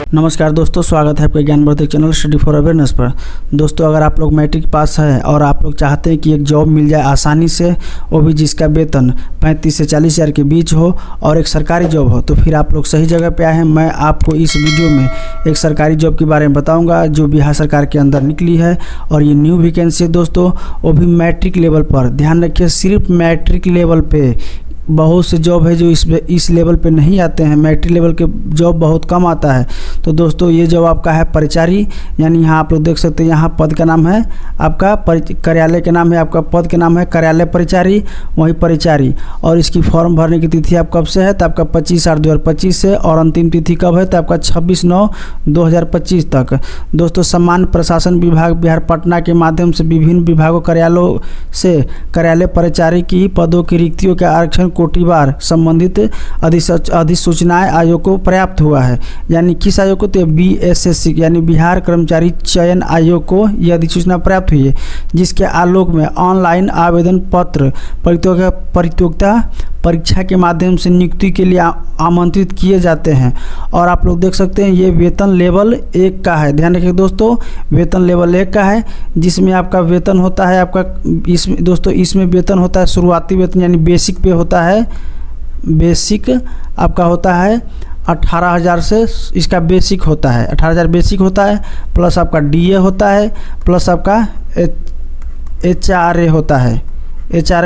नमस्कार दोस्तों, स्वागत है आपके ज्ञानवर्धक चैनल स्टडी फॉर अवेयरनेस पर। दोस्तों, अगर आप लोग मैट्रिक पास है और आप लोग चाहते हैं कि एक जॉब मिल जाए आसानी से, वो भी जिसका वेतन 35 से 40 हज़ार के बीच हो और एक सरकारी जॉब हो, तो फिर आप लोग सही जगह पे आए हैं। मैं आपको इस वीडियो में एक सरकारी जॉब के बारे में बताऊँगा जो बिहार सरकार के अंदर निकली है और ये न्यू वैकेंसी है दोस्तों, वो भी मैट्रिक लेवल पर। ध्यान रखिए, सिर्फ मैट्रिक लेवल पे। बहुत से जॉब है जो इस लेवल पे नहीं आते हैं, मैट्रिक लेवल के जॉब बहुत कम आता है। तो दोस्तों, ये जॉब आपका है परिचारी, यानी यहाँ आप लोग देख सकते हैं, यहाँ पद का नाम है आपका कार्यालय के नाम है, आपका पद के नाम है कार्यालय परिचारी, वही परिचारी। और इसकी फॉर्म भरने की तिथि आप कब से है, तो आपका 25/8/2025 से, और अंतिम तिथि कब है, तो आपका 26/9/2025 तक। दोस्तों, सामान्य प्रशासन विभाग बिहार पटना के माध्यम से विभिन्न विभागों कार्यालयों से कार्यालय परिचारी की पदों की रिक्तियों के आरक्षण कोटिवार संबंधित अधिसूचनाएं आयोग को प्राप्त हुआ है। यानी किस आयोग को, तो BSSC यानी बिहार कर्मचारी चयन आयोग को यह अधिसूचना प्राप्त हुई है, जिसके आलोक में ऑनलाइन आवेदन पत्र प्रतियोगिता परीक्षा के माध्यम से नियुक्ति के लिए आमंत्रित किए जाते हैं। और आप लोग देख सकते हैं, ये वेतन लेवल 1 का है। ध्यान रखिए दोस्तों, वेतन लेवल 1 का है, जिसमें आपका वेतन होता है आपका इसमें वेतन होता है शुरुआती वेतन, यानी बेसिक पे होता है। बेसिक आपका होता है 18,000 से, इसका बेसिक होता है 18,000 बेसिक होता है, प्लस आपका DA होता है, प्लस आपका HRA होता है,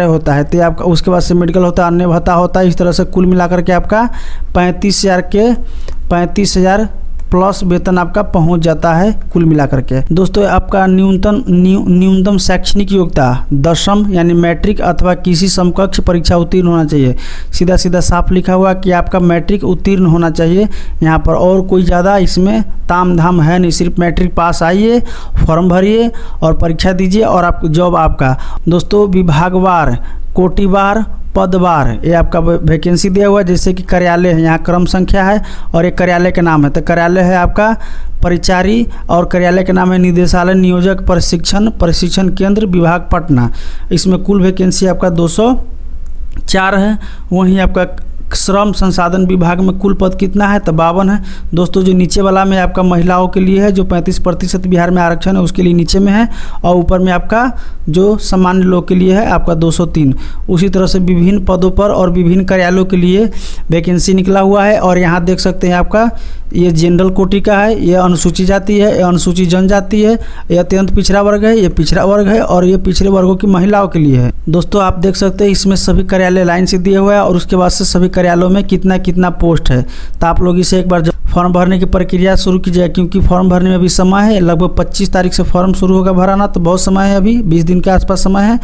होता है। तो आपका उसके बाद से मेडिकल होता है, अन्य भत्ता होता है। इस तरह से कुल मिलाकर के आपका 35,000 प्लस वेतन आपका पहुंच जाता है कुल मिलाकर के। दोस्तों, आपका न्यूनतम शैक्षणिक योग्यता 10वीं यानी मैट्रिक अथवा किसी समकक्ष परीक्षा उत्तीर्ण होना चाहिए। सीधा सीधा साफ लिखा हुआ कि आपका मैट्रिक उत्तीर्ण होना चाहिए यहाँ पर, और कोई ज़्यादा इसमें ताम झाम है नहीं। सिर्फ मैट्रिक पास आइए, फॉर्म भरिए और परीक्षा दीजिए और आप जॉब आपका। दोस्तों, विभागवार, कोटिवार, पदवार ये आपका वैकेंसी दिया हुआ है। जैसे कि कार्यालय है, यहाँ क्रम संख्या है और एक कार्यालय का नाम है। तो कार्यालय है आपका परिचारी और कार्यालय का नाम है निदेशालय नियोजक प्रशिक्षण केंद्र विभाग पटना। इसमें कुल वैकेंसी आपका 204 है। वहीं आपका श्रम संसाधन विभाग में कुल पद कितना है, तो 52 है। दोस्तों, जो नीचे वाला में आपका महिलाओं के लिए है, जो 35% बिहार में आरक्षण है उसके लिए नीचे में है, और ऊपर में आपका जो सामान्य लोग के लिए है आपका 203। उसी तरह से विभिन्न पदों पर और विभिन्न कार्यालयों के लिए वैकेंसी निकला हुआ है। और यहाँ देख सकते हैं आपका ये जनरल कोटि का है, ये अनुसूचित जाति है, ये अनुसूचित जनजाति है, ये अत्यंत पिछड़ा वर्ग है, ये पिछड़ा वर्ग है, और ये पिछड़े वर्गों की महिलाओं के लिए है। दोस्तों, आप देख सकते हैं इसमें सभी कार्यालय लाइन से दिए हुए हैं और उसके बाद से सभी कार्यालयों में कितना कितना पोस्ट है। तो आप लोग इसे एक बार फॉर्म भरने की प्रक्रिया शुरू कीजिए, क्योंकि फॉर्म भरने में अभी समय है। लगभग 25 तारीख से फॉर्म शुरू होगा भराना, तो बहुत समय है, अभी 20 दिन के आसपास समय है।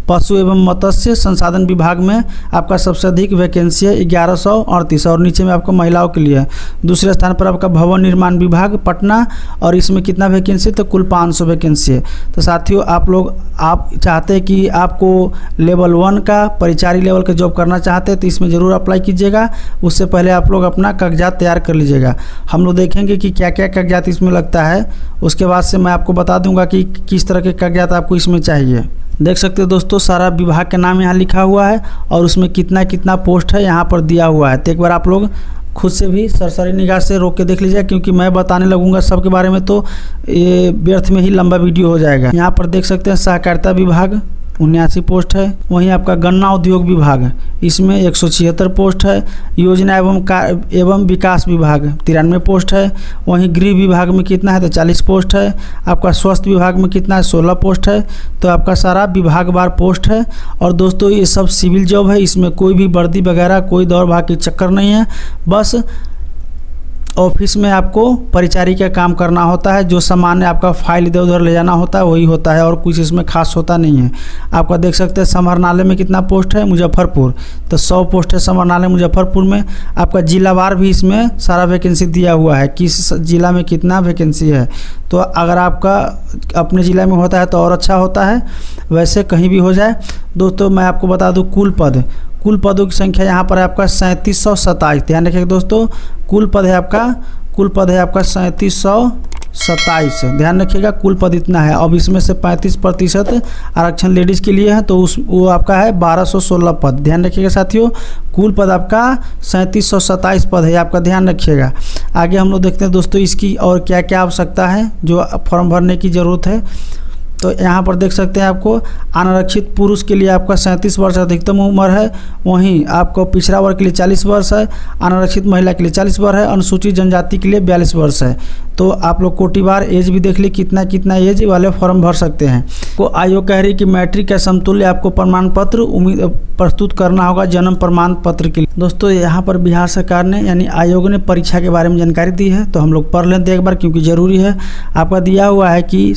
पशु एवं मत्स्य संसाधन विभाग में आपका सबसे अधिक वैकेंसी है 1138, और नीचे में आपको महिलाओं के लिए है। दूसरे स्थान पर आपका भवन निर्माण विभाग पटना, और इसमें कितना वैकेंसी, तो कुल 500 वैकेंसी है। तो साथियों, आप चाहते हैं कि आपको लेवल 1 का परिचारी लेवल का जॉब करना चाहते हैं, तो इसमें ज़रूर अप्लाई कीजिएगा। उससे पहले आप लोग अपना कागजात तैयार कर लीजिएगा। हम लोग देखेंगे कि क्या क्या कागजात इसमें लगता है, उसके बाद से मैं आपको बता दूंगा कि किस तरह के कागजात आपको इसमें चाहिए। देख सकते हैं दोस्तों, सारा विभाग का नाम यहाँ लिखा हुआ है और उसमें कितना कितना पोस्ट है यहाँ पर दिया हुआ है। तो एक बार आप लोग खुद से भी सरसरी निगाह से रोक के देख लीजिए, क्योंकि मैं बताने लगूंगा सबके बारे में तो ये व्यर्थ में ही लंबा वीडियो हो जाएगा। यहाँ पर देख सकते हैं सहकारिता विभाग 79 पोस्ट है। वहीं आपका गन्ना उद्योग विभाग, इसमें 176 पोस्ट है। योजना एवं विकास विभाग 93 पोस्ट है। वहीं गृह विभाग में कितना है, तो 40 पोस्ट है। आपका स्वास्थ्य विभाग में कितना है, 16 पोस्ट है। तो आपका सारा विभागवार पोस्ट है। और दोस्तों, ये सब सिविल जॉब है, इसमें कोई भी वर्दी वगैरह कोई दौड़ भाग के चक्कर नहीं है। बस ऑफिस में आपको परिचारी का काम करना होता है, जो सामान है आपका फाइल इधर उधर ले जाना होता है वही होता है, और कुछ इसमें खास होता नहीं है। आपका देख सकते हैं समाहरणालय में कितना पोस्ट है, मुजफ्फरपुर, तो 100 पोस्ट है समाहरणालय मुजफ्फरपुर में। आपका जिलावार भी इसमें सारा वैकेंसी दिया हुआ है, किस जिला में कितना वैकेंसी है। तो अगर आपका अपने ज़िला में होता है तो और अच्छा होता है, वैसे कहीं भी हो जाए। दोस्तों, मैं आपको बता दूँ कुल पदों की संख्या यहाँ पर है आपका 3727। ध्यान रखिएगा दोस्तों, कुल पद है आपका 3727 27। ध्यान रखिएगा कुल पद इतना है। अब इसमें से 35% आरक्षण लेडीज़ के लिए है, तो वो आपका है 1216 पद। ध्यान रखिएगा साथियों, कुल पद आपका 3727 पद है, आपका ध्यान रखिएगा। आगे हम लोग देखते हैं दोस्तों इसकी और क्या क्या आवश्यकता है जो फॉर्म भरने की ज़रूरत है। तो यहाँ पर देख सकते हैं आपको अनारक्षित पुरुष के लिए आपका 37 वर्ष अधिकतम उम्र है, वहीं आपको पिछड़ा वर्ग के लिए 40 वर्ष है, अनारक्षित महिला के लिए 40 वर्ष है, अनुसूचित जनजाति के लिए 42 वर्ष है। तो आप लोग कोटिवार एज भी देख ली कितना एज वाले फॉर्म भर सकते हैं। को आयोग कह रही कि मैट्रिक के समतुल्य आपको प्रमाण पत्र प्रस्तुत करना होगा जन्म प्रमाण पत्र के लिए। दोस्तों यहाँ पर बिहार सरकार ने यानी आयोग ने परीक्षा के बारे में जानकारी दी है, तो हम लोग पढ़ लेते हैं एक बार क्योंकि ज़रूरी है। आपका दिया हुआ है कि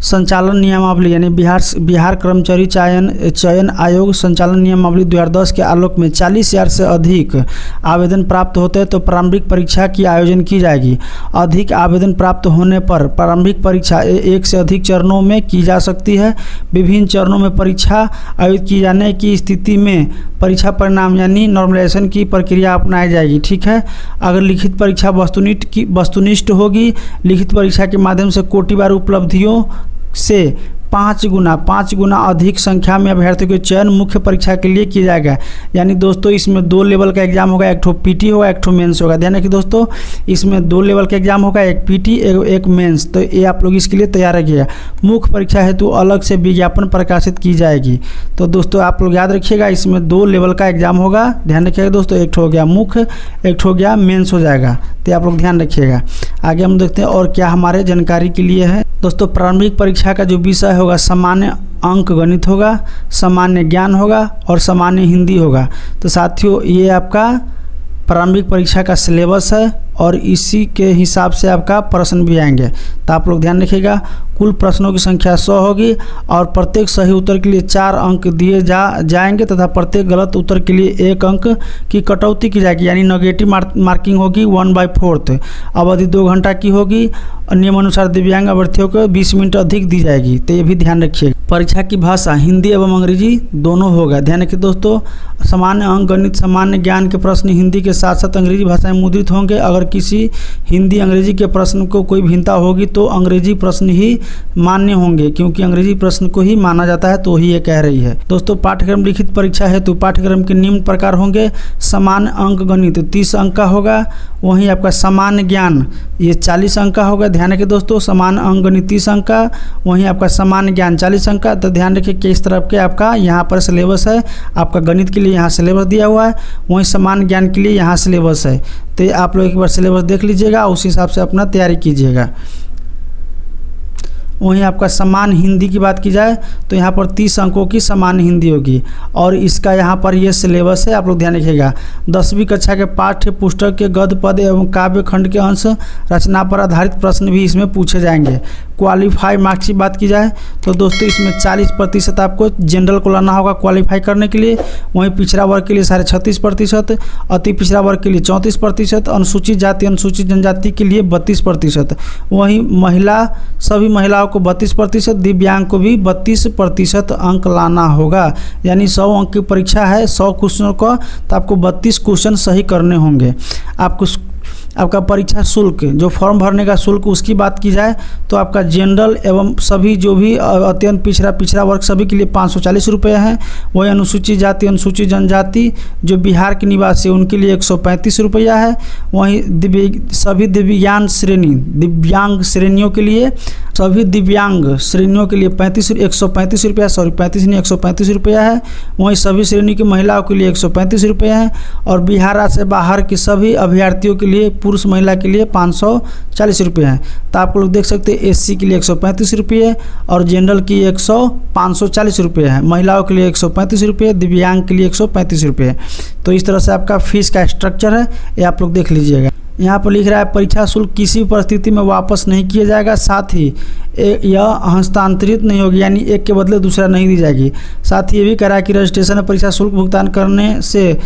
संचालन नियमावली यानी बिहार कर्मचारी चयन आयोग संचालन नियमावली 2010 के आलोक में 40,000 से अधिक आवेदन प्राप्त होते हैं तो प्रारंभिक परीक्षा की आयोजन की जाएगी। अधिक आवेदन प्राप्त होने पर प्रारंभिक परीक्षा एक से अधिक चरणों में की जा सकती है। विभिन्न चरणों में परीक्षा आयोजित की जाने की स्थिति में परीक्षा परिणाम यानी नॉर्मलाइजेशन की प्रक्रिया अपनाई जाएगी। ठीक है, अगर लिखित परीक्षा वस्तुनिष्ठ होगी, लिखित परीक्षा के माध्यम से कोटिवार उपलब्धियों से 5 गुना अधिक संख्या में अभ्यर्थियों के चयन मुख्य परीक्षा के लिए किया जाएगा। यानी दोस्तों इसमें 2 लेवल का एग्जाम होगा, एक ठो पीटी होगा, एक ठो मेंस होगा। ध्यान रखिए दोस्तों, इसमें 2 लेवल का एग्जाम होगा, एक पीटी एक मेंस। तो ये आप लोग इसके लिए तैयार रखिएगा। मुख्य परीक्षा हेतु अलग से विज्ञापन प्रकाशित की जाएगी। तो दोस्तों आप लोग याद रखिएगा इसमें 2 लेवल का एग्जाम होगा। ध्यान रखिएगा दोस्तों, एक ठो हो गया मुख्य, एक ठो हो गया मेंस हो जाएगा। तो आप लोग ध्यान रखिएगा। आगे हम देखते हैं और क्या हमारे जानकारी के लिए है। दोस्तों प्रारंभिक परीक्षा का जो विषय होगा सामान्य अंक गणित होगा, सामान्य ज्ञान होगा और सामान्य हिंदी होगा। तो साथियों ये आपका प्रारंभिक परीक्षा का सिलेबस है और इसी के हिसाब से आपका प्रश्न भी आएंगे। तो आप लोग ध्यान रखिएगा कुल प्रश्नों की संख्या 100 होगी और प्रत्येक सही उत्तर के लिए 4 अंक दिए जाएंगे तथा प्रत्येक गलत उत्तर के लिए 1 अंक की कटौती की जाएगी यानी नेगेटिव मार्किंग होगी 1/4। अवधि 2 घंटा की होगी। नियमानुसार दिव्यांग अभ्यर्थियों को 20 मिनट अधिक दी जाएगी। तो ये भी ध्यान रखिएगा। परीक्षा की भाषा हिंदी एवं अंग्रेजी दोनों होगा। ध्यान रखिए दोस्तों, सामान्य अंक गणित सामान्य ज्ञान के प्रश्न हिंदी के साथ साथ अंग्रेजी भाषा में मुद्रित होंगे। अगर किसी हिंदी अंग्रेजी के प्रश्न को कोई भिन्नता होगी तो अंग्रेजी प्रश्न ही मान्य होंगे, क्योंकि अंग्रेजी प्रश्न को ही माना जाता है। तो ही ये कह रही है। दोस्तों पाठ्यक्रम लिखित परीक्षा है तो पाठ्यक्रम के निम्न प्रकार होंगे। सामान्य अंक गणित 30 अंक का होगा, वहीं आपका सामान्य ज्ञान ये 40 अंक का होगा। ध्यान रखिए दोस्तों, सामान्य अंक गणित 30 अंक का, वहीं आपका सामान्य ज्ञान 40 अंक का। तो ध्यान रखिए कि इस तरफ के आपका यहाँ पर सिलेबस है। आपका गणित के लिए यहाँ सिलेबस दिया हुआ है, वहीं सामान्य ज्ञान के लिए यहाँ सिलेबस है। तो आप लोग एक बार सिलेबस देख लीजिएगा, उस हिसाब से अपना तैयारी कीजिएगा। वहीं आपका सामान्य हिंदी की बात की जाए तो यहाँ पर 30 अंकों की सामान्य हिंदी होगी और इसका यहाँ पर ये सिलेबस है। आप लोग ध्यान रखिएगा। 10वीं कक्षा के पाठ्य पुस्तक के गद्य पद एवं काव्य खंड के अंश रचना पर आधारित प्रश्न भी इसमें पूछे जाएंगे। क्वालिफाई मार्क्स की बात की जाए तो दोस्तों इसमें 40% आपको जनरल को लाना होगा क्वालिफाई करने के लिए। वहीं पिछड़ा वर्ग के लिए 36.5%, अति पिछड़ा वर्ग के लिए 34%, अनुसूचित जाति अनुसूचित जनजाति के लिए 32%। वहीं सभी महिलाओं को 32%, दिव्यांग को भी 32% अंक लाना होगा। यानी 100 अंक की परीक्षा है, 100 क्वेश्चनों का, तो आपको 32 क्वेश्चन सही करने होंगे। आपका परीक्षा शुल्क जो फॉर्म भरने का शुल्क उसकी बात की जाए तो आपका जनरल एवं सभी जो भी अत्यंत पिछड़ा वर्ग सभी के लिए 540 रुपये हैं। वही अनुसूचित जाति अनुसूचित जनजाति जो बिहार के निवासी उनके लिए 135 रुपया है। वहीं सभी दिव्यांग श्रेणियों के लिए सभी दिव्यांग श्रेणियों के लिए 135 रुपया 135 रुपया है। वहीं सभी श्रेणी की महिलाओं के लिए 135 रुपये हैं और बिहार राज्य से बाहर के सभी अभ्यर्थियों के लिए पुरुष महिला के लिए 540 रुपये हैं। तो आप लोग देख सकते हैं एससी के लिए 135 रुपये और जनरल की 540 रुपये है। महिलाओं के लिए 135 रुपये, दिव्यांग के लिए 135 रुपये। तो इस तरह से आपका फीस का स्ट्रक्चर है, ये आप लोग देख लीजिएगा। यहाँ पर लिख रहा है परीक्षा शुल्क किसी भी परिस्थिति में वापस नहीं किया जाएगा, साथ ही यह हस्तांतरित नहीं होगी, यानी एक के बदले दूसरा नहीं दी जाएगी। साथ ही ये भी कह रहा है कि रजिस्ट्रेशन में परीक्षा शुल्क भुगतान करने से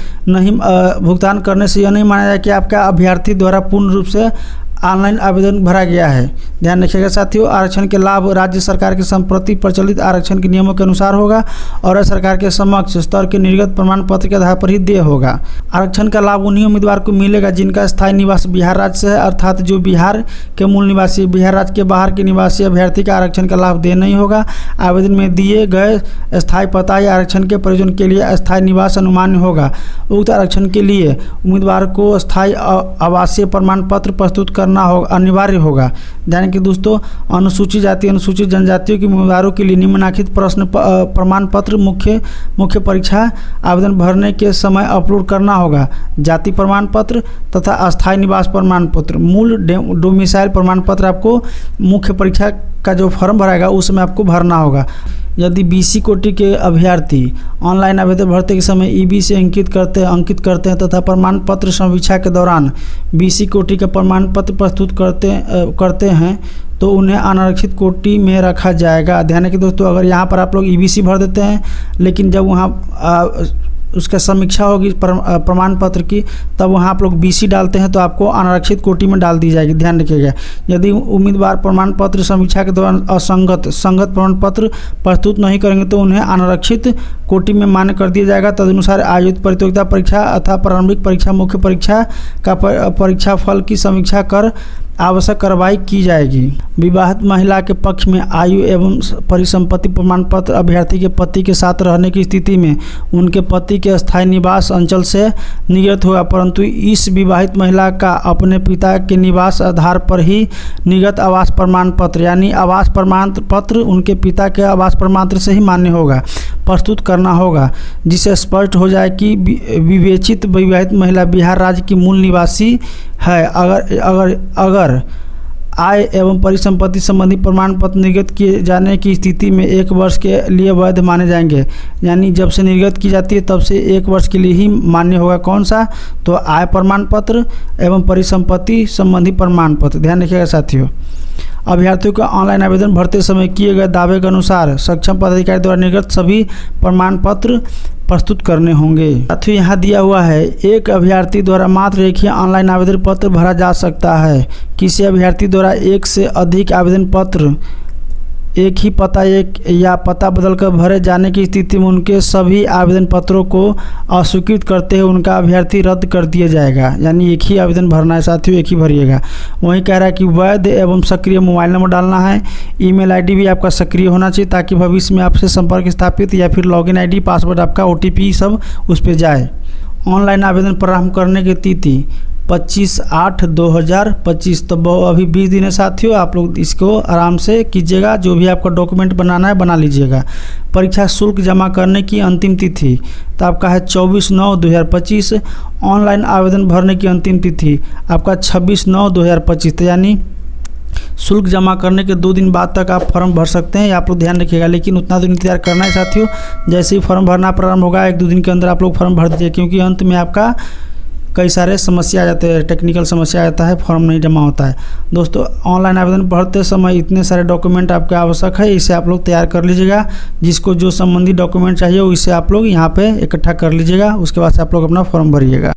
यह नहीं माना जाए कि आपका अभ्यर्थी द्वारा पूर्ण रूप से ऑनलाइन आवेदन भरा गया है। ध्यान रखिएगा साथियों, आरक्षण के लाभ राज्य सरकार के संप्रति प्रचलित आरक्षण के नियमों के अनुसार होगा और सरकार के समक्ष स्तर के निर्गत प्रमाण पत्र के आधार पर ही देय होगा। आरक्षण का लाभ उन्हीं उम्मीदवार को मिलेगा जिनका स्थायी निवास बिहार राज्य से है, अर्थात जो बिहार के मूल निवासी, बिहार राज्य के बाहर के निवासी अभ्यर्थी का आरक्षण का लाभ देय नहीं होगा। आवेदन में दिए गए स्थायी पता या आरक्षण के प्रयोजन के लिए स्थायी निवास अनुमान्य होगा। उक्त आरक्षण के लिए उम्मीदवार को स्थायी आवासीय प्रमाण पत्र प्रस्तुत करना अनिवार्य होगा। ध्यान कि दोस्तों, अनुसूचित जाति अनुसूचित जनजातियों के उम्मीदवारों के लिए निम्नलिखित प्रमाण पत्र मुख्य परीक्षा आवेदन भरने के समय अपलोड करना होगा। जाति प्रमाण पत्र तथा अस्थायी निवास प्रमाण पत्र, मूल डोमिसाइल प्रमाण पत्र आपको मुख्य परीक्षा का जो फॉर्म भराएगा उसमें आपको भरना होगा। यदि बीसी कोटि के अभ्यर्थी ऑनलाइन आवेदन भरते के समय ईबी से अंकित करते हैं तथा प्रमाण पत्र समीक्षा के दौरान बीसी कोटि का प्रमाण पत्र प्रस्तुत करते हैं तो उन्हें अनारक्षित कोटि में रखा जाएगा। ध्यान है कि दोस्तों, अगर यहाँ पर आप लोग ईबीसी भर देते हैं लेकिन जब वहाँ उसका समीक्षा होगी प्रमाण पत्र की, तब वहाँ आप लोग बीसी डालते हैं तो आपको अनारक्षित कोटि में डाल दी जाएगी। ध्यान रखिएगा, यदि उम्मीदवार प्रमाण पत्र समीक्षा के दौरान संगत प्रमाण पत्र प्रस्तुत नहीं करेंगे तो उन्हें अनारक्षित कोटि में मान्य कर दिया जाएगा। तदनुसार आयोजित प्रतियोगिता परीक्षा अथवा प्रारंभिक परीक्षा मुख्य परीक्षा का परीक्षा फल की समीक्षा कर आवश्यक कार्रवाई की जाएगी। विवाहित महिला के पक्ष में आयु एवं परिसंपत्ति प्रमाण पत्र अभ्यर्थी के पति के साथ रहने की स्थिति में उनके पति के स्थायी निवास अंचल से निर्गत होगा, परंतु इस विवाहित महिला का अपने पिता के निवास आधार पर ही निर्गत आवास प्रमाण पत्र यानी आवास प्रमाण पत्र उनके पिता के आवास प्रमाण पत्र से ही मान्य होगा प्रस्तुत करना होगा, जिससे स्पष्ट हो जाए कि विवेचित विवाहित महिला बिहार राज्य की मूल निवासी है। अगर आय एवं परिसंपत्ति संबंधी प्रमाण पत्र निर्गत किए जाने की स्थिति में 1 वर्ष के लिए वैध माने जाएंगे, यानी जब से निर्गत की जाती है तब से 1 वर्ष के लिए ही मान्य होगा। कौन सा? तो आय प्रमाण पत्र एवं परिसंपत्ति संबंधी प्रमाण पत्र। ध्यान रखिएगा साथियों, अभ्यर्थियों का ऑनलाइन आवेदन भरते समय किए गए दावे के अनुसार सक्षम पदाधिकारी द्वारा निर्गत सभी प्रमाण पत्र प्रस्तुत करने होंगे। साथियों, यहाँ दिया हुआ है एक अभ्यर्थी द्वारा मात्र एक ही ऑनलाइन आवेदन पत्र भरा जा सकता है। किसी अभ्यर्थी द्वारा एक से अधिक आवेदन पत्र एक ही पता या पता बदलकर भरे जाने की स्थिति में उनके सभी आवेदन पत्रों को अस्वीकृत करते हुए उनका अभ्यर्थी रद्द कर दिया जाएगा। यानी एक ही आवेदन भरना है साथियों, एक ही भरिएगा। वहीं कह रहा है कि वैध एवं सक्रिय मोबाइल नंबर डालना है। ईमेल आईडी भी आपका सक्रिय होना चाहिए ताकि भविष्य में आपसे संपर्क स्थापित या फिर लॉगिन आईडी पासवर्ड आपका OTP सब उस पर जाए। ऑनलाइन आवेदन प्रारंभ करने की तिथि 25/8/2025। तो अभी 20 दिन है साथियों, आप लोग इसको आराम से कीजिएगा। जो भी आपका डॉक्यूमेंट बनाना है बना लीजिएगा। परीक्षा शुल्क जमा करने की अंतिम तिथि तो आपका है 24/9/2025। ऑनलाइन आवेदन भरने की अंतिम तिथि आपका 26/9/2025। तो यानी शुल्क जमा करने के 2 दिन बाद तक आप फॉर्म भर सकते हैं, आप लोग ध्यान रखिएगा। लेकिन उतना दिन इंतजार करना है साथियों, जैसे ही फॉर्म भरना प्रारंभ होगा 1-2 दिन के अंदर आप लोग फॉर्म भर दीजिए, क्योंकि अंत में आपका कई सारे समस्या आ जाते हैं, टेक्निकल समस्या आ जाता है, फॉर्म नहीं जमा होता है। दोस्तों, ऑनलाइन आवेदन भरते समय इतने सारे डॉक्यूमेंट आपके आवश्यक है, इसे आप लोग तैयार कर लीजिएगा। जिसको जो संबंधी डॉक्यूमेंट चाहिए इसे आप लोग यहाँ पे इकट्ठा कर लीजिएगा। उसके बाद से आप लोग अपना फॉर्म भरिएगा।